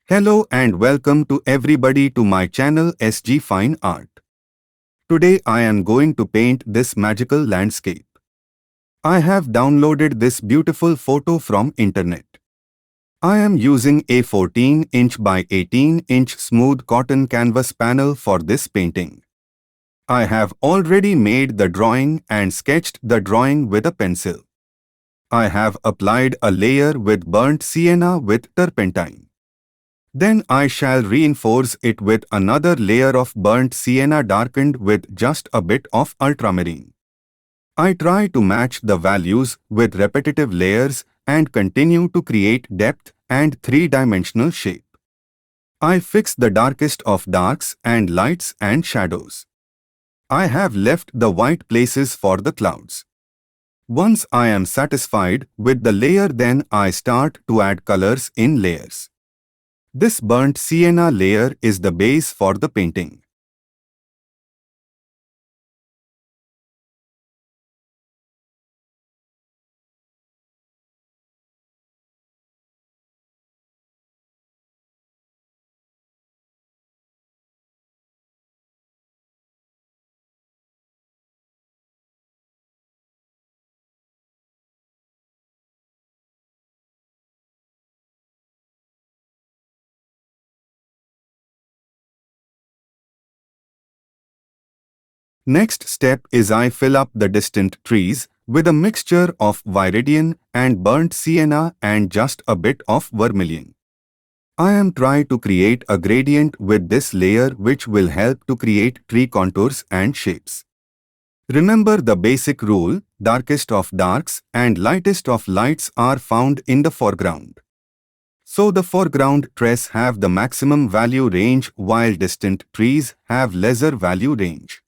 Hello and welcome to everybody to my channel SG Fine Art. Today I am going to paint this magical landscape. I have downloaded this beautiful photo from internet. I am using a 14-inch by 18-inch smooth cotton canvas panel for this painting. I have already made the drawing and sketched the drawing with a pencil. I have applied a layer with burnt sienna with turpentine. Then I shall reinforce it with another layer of burnt sienna darkened with just a bit of ultramarine. I try to match the values with repetitive layers and continue to create depth and three-dimensional shape. I fix the darkest of darks and lights and shadows. I have left the white places for the clouds. Once I am satisfied with the layer, then I start to add colors in layers. This burnt sienna layer is the base for the painting. Next step is I fill up the distant trees with a mixture of viridian and burnt sienna and just a bit of vermilion. I am trying to create a gradient with this layer which will help to create tree contours and shapes. Remember the basic rule, darkest of darks and lightest of lights are found in the foreground. So the foreground trees have the maximum value range while distant trees have lesser value range.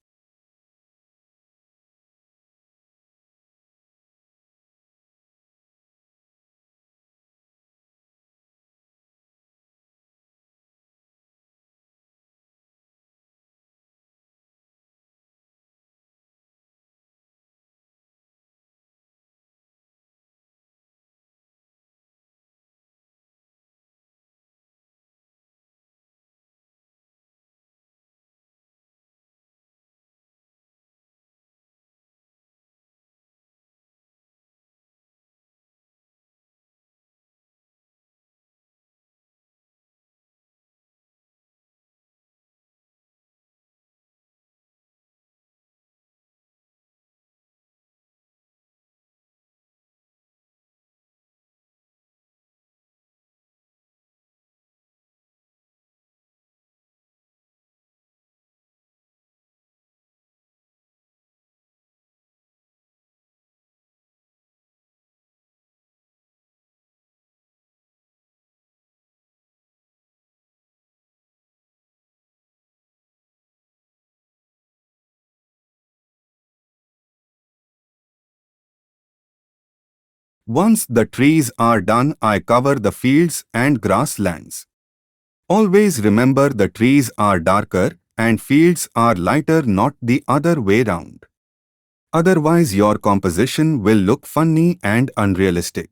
Once the trees are done, I cover the fields and grasslands. Always remember the trees are darker and fields are lighter, not the other way round. Otherwise your composition will look funny and unrealistic.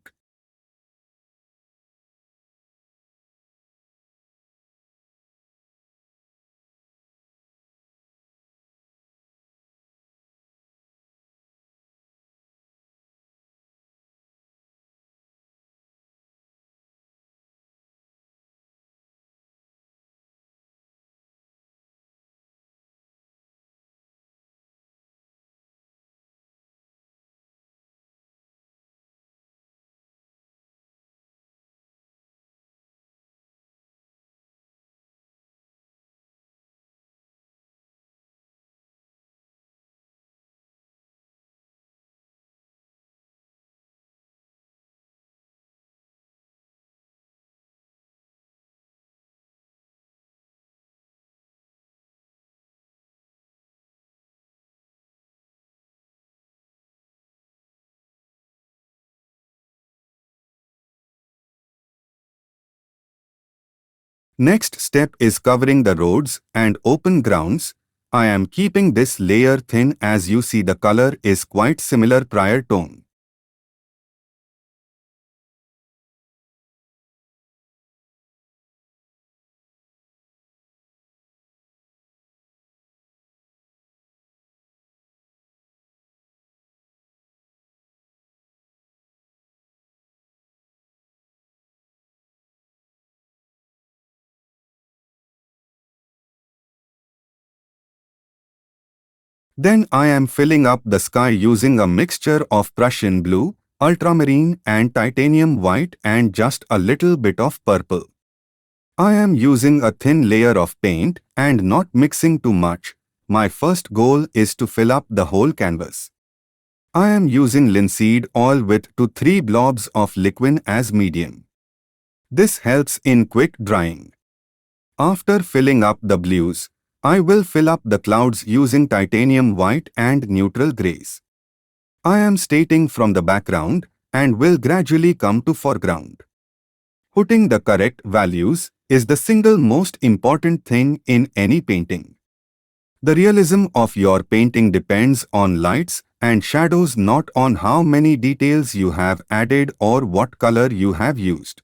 Next step is covering the roads and open grounds. I am keeping this layer thin as you see the color is quite similar prior tone. Then I am filling up the sky using a mixture of Prussian blue, ultramarine and titanium white and just a little bit of purple. I am using a thin layer of paint and not mixing too much. My first goal is to fill up the whole canvas. I am using linseed oil with 2-3 blobs of liquid as medium. This helps in quick drying. After filling up the blues, I will fill up the clouds using titanium white and neutral grays. I am starting from the background and will gradually come to foreground. Putting the correct values is the single most important thing in any painting. The realism of your painting depends on lights and shadows, not on how many details you have added or what color you have used.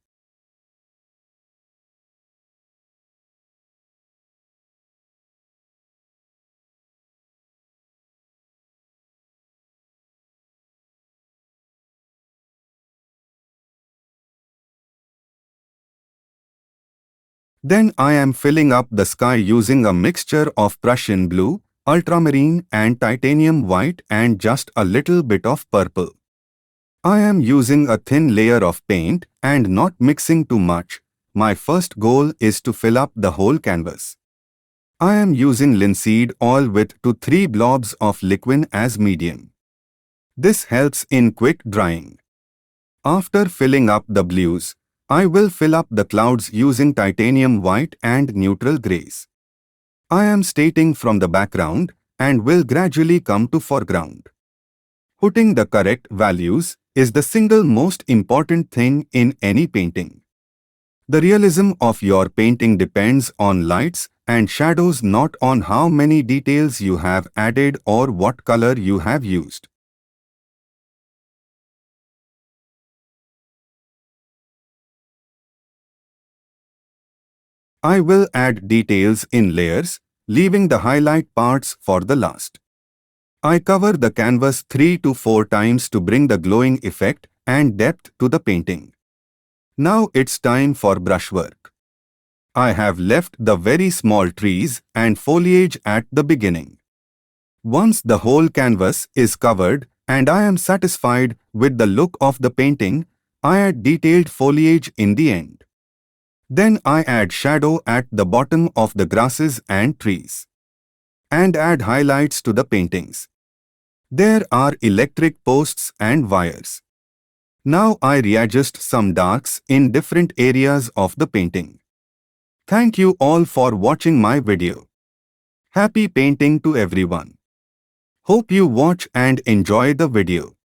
Then I am filling up the sky using a mixture of Prussian blue, ultramarine and titanium white and just a little bit of purple. I am using a thin layer of paint and not mixing too much. My first goal is to fill up the whole canvas. I am using linseed oil with 2-3 blobs of liquid as medium. This helps in quick drying. After filling up the blues, I will fill up the clouds using titanium white and neutral grays. I am starting from the background and will gradually come to foreground. Putting the correct values is the single most important thing in any painting. The realism of your painting depends on lights and shadows, not on how many details you have added or what color you have used. I will add details in layers, leaving the highlight parts for the last. I cover the canvas 3 to 4 times to bring the glowing effect and depth to the painting. Now it's time for brushwork. I have left the very small trees and foliage at the beginning. Once the whole canvas is covered and I am satisfied with the look of the painting, I add detailed foliage in the end. Then I add shadow at the bottom of the grasses and trees. And add highlights to the paintings. There are electric posts and wires. Now I readjust some darks in different areas of the painting. Thank you all for watching my video. Happy painting to everyone. Hope you watch and enjoy the video.